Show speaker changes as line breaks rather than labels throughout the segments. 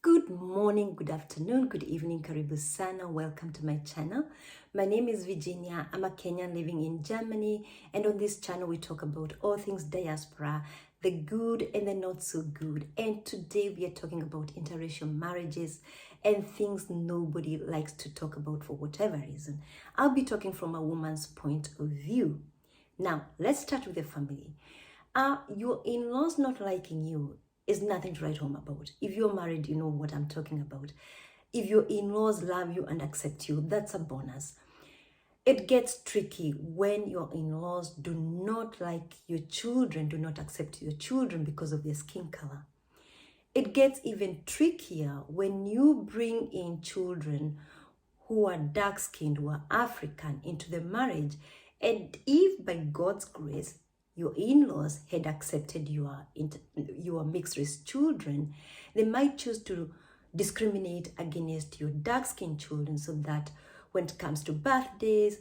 Good morning, good afternoon, good evening, karibu sana. Welcome to my channel. My name is Virginia. I'm a Kenyan living in Germany, and on this channel we talk about all things diaspora, the good and the not so good. And today we are talking about interracial marriages and things nobody likes to talk about for whatever reason. I'll be talking from a woman's point of view. Now, let's start with the family. Your in-laws not liking you is nothing to write home about. If you're married, you know what I'm talking about. If your in-laws love you and accept you, that's a bonus. It gets tricky when your in-laws do not like your children, do not accept your children because of their skin color. It gets even trickier when you bring in children who are dark-skinned, who are African into the marriage. And if by God's grace, your in-laws had accepted your mixed race children, they might choose to discriminate against your dark-skinned children so that when it comes to birthdays,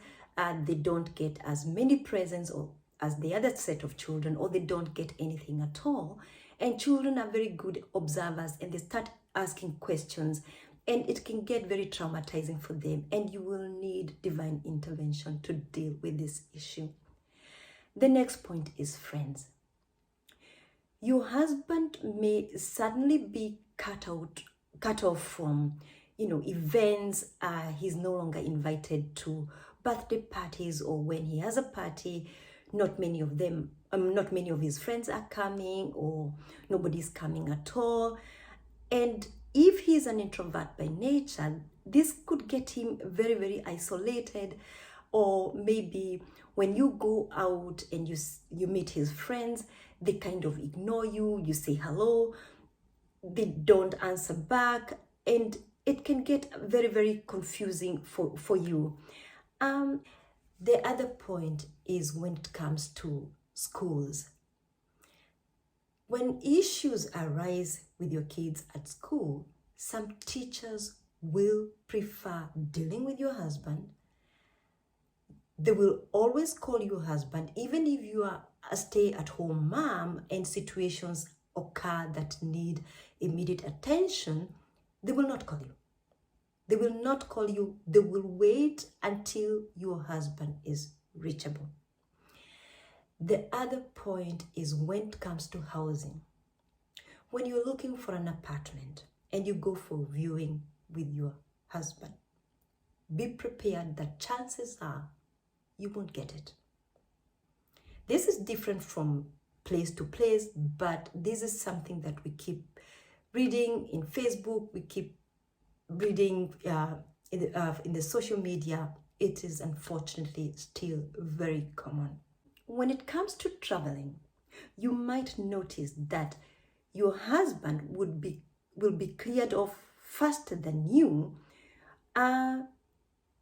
they don't get as many presents or as the other set of children, or they don't get anything at all. And children are very good observers and they start asking questions, and it can get very traumatizing for them, and you will need divine intervention to deal with this issue. The next point is friends. Your husband may suddenly be cut off from, events. He's no longer invited to birthday parties, or when he has a party, not many of his friends are coming, or nobody's coming at all. And if he's an introvert by nature, this could get him very, very isolated. Or maybe when you go out and you meet his friends, they kind of ignore you, you say hello, they don't answer back, and it can get very, very confusing for you. The other point is when it comes to schools. When issues arise with your kids at school, some teachers will prefer dealing with your husband. They will always call you husband, even if you are a stay-at-home mom and situations occur that need immediate attention. They will not call you. They will not call you. They will wait until your husband is reachable. The other point is when it comes to housing. When you're looking for an apartment and you go for viewing with your husband, be prepared that chances are you won't get it. This is different from place to place, but this is something that we keep reading in Facebook, we keep reading in the social media. It is unfortunately still very common. When it comes to traveling, you might notice that your husband will be cleared off faster than you,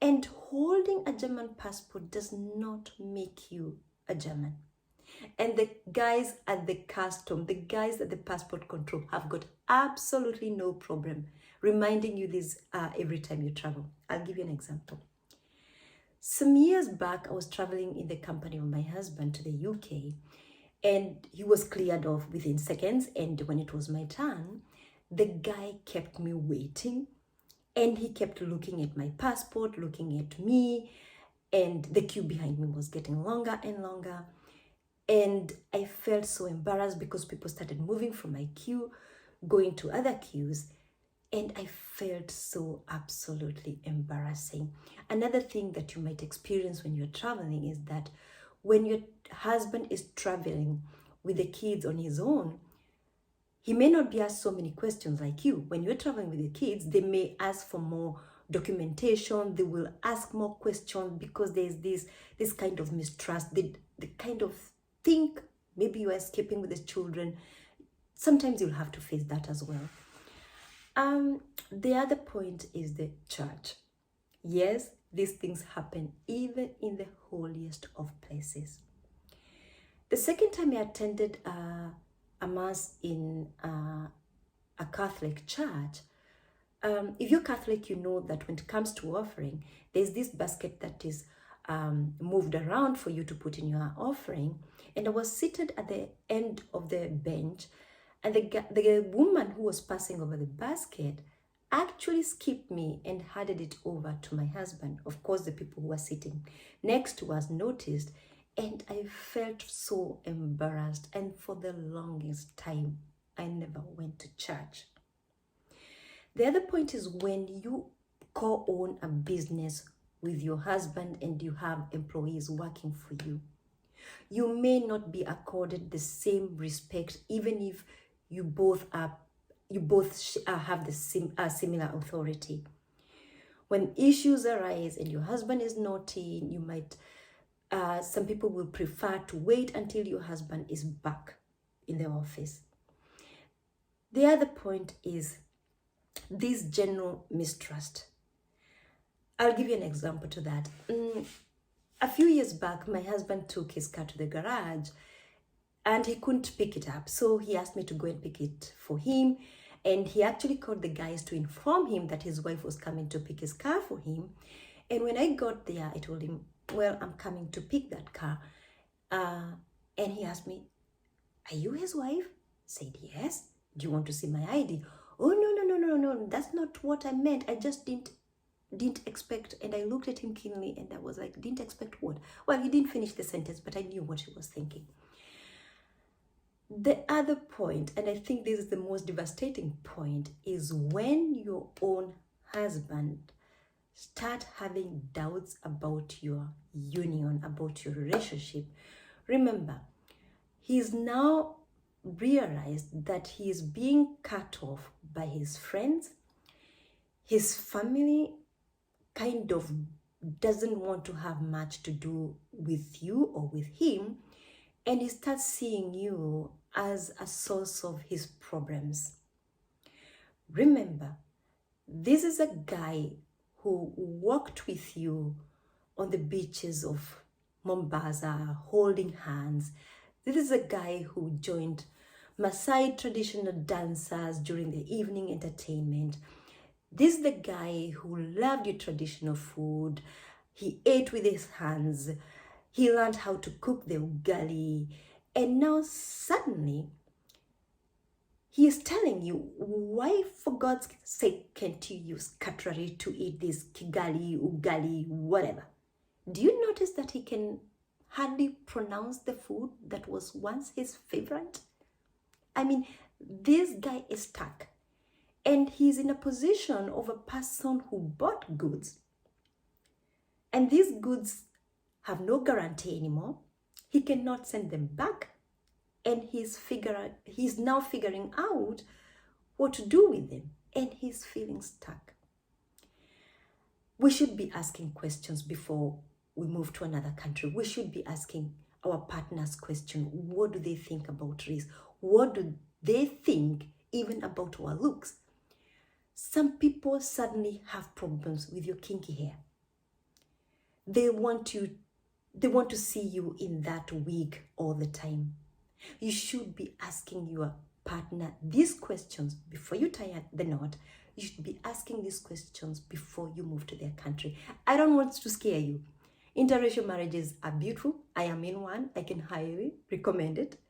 and holding a German passport does not make you a German. And the guys at the custom, the guys at the passport control have got absolutely no problem reminding you this every time you travel. I'll give you an example. Some years back, I was traveling in the company of my husband to the UK, and he was cleared off within seconds. And when it was my turn, the guy kept me waiting, and he kept looking at my passport, looking at me, and the queue behind me was getting longer and longer. And I felt so embarrassed because people started moving from my queue, going to other queues, and I felt so absolutely embarrassing. Another thing that you might experience when you're traveling is that when your husband is traveling with the kids on his own, he may not be asked so many questions like you. When you're traveling with the kids, they may ask for more documentation. They will ask more questions because there's this kind of mistrust. They kind of think maybe you are escaping with the children. Sometimes you'll have to face that as well. The other point is the church. Yes, these things happen even in the holiest of places. The second time I attended a mass in a Catholic church, if you're Catholic, you know that when it comes to offering, there's this basket that is moved around for you to put in your offering. And I was seated at the end of the bench, And the woman who was passing over the basket actually skipped me and handed it over to my husband. Of course, the people who were sitting next to us noticed, and I felt so embarrassed. And for the longest time, I never went to church. The other point is when you co-own a business with your husband and you have employees working for you, you may not be accorded the same respect, even if you both have the similar authority. When issues arise and your husband is naughty, you might some people will prefer to wait until your husband is back in the office. The other point is this general mistrust. I'll give you an example to that. A few years back, my husband took his car to the garage and he couldn't pick it up. So he asked me to go and pick it for him. And he actually called the guys to inform him that his wife was coming to pick his car for him. And when I got there, I told him, well, I'm coming to pick that car. And he asked me, are you his wife? I said, yes. Do you want to see my ID? Oh, no, that's not what I meant. I just didn't expect. And I looked at him keenly and I was like, didn't expect what? Well, he didn't finish the sentence, but I knew what he was thinking. The other point, and I think this is the most devastating point, is when your own husband start having doubts about your union, about your relationship. Remember, he's now realized that he is being cut off by his friends. His family kind of doesn't want to have much to do with you or with him, and he starts seeing you as a source of his problems. Remember, this is a guy who walked with you on the beaches of Mombasa, holding hands. This is a guy who joined Maasai traditional dancers during the evening entertainment. This is the guy who loved your traditional food. He ate with his hands. He learned how to cook the ugali. And now suddenly, he is telling you, why for God's sake can't you use cutlery to eat this kigali, ugali, whatever? Do you notice that he can hardly pronounce the food that was once his favorite? I mean, this guy is stuck. And he's in a position of a person who bought goods. And these goods have no guarantee anymore. He cannot send them back. And he's now figuring out what to do with them. And he's feeling stuck. We should be asking questions before we move to another country. We should be asking our partners questions. What do they think about race? What do they think even about our looks? Some people suddenly have problems with your kinky hair. They want to see you in that wig all the time. You should be asking your partner these questions before you tie the knot. You should be asking these questions before you move to their country. I don't want to scare you. Interracial marriages are beautiful. I am in one. I can highly recommend it.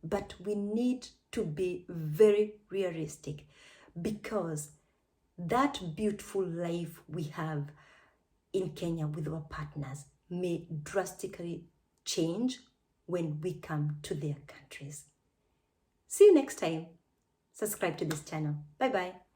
But we need to be very realistic, because that beautiful life we have in Kenya with our partners may drastically change when we come to their countries. See you next time. Subscribe to this channel. Bye-bye.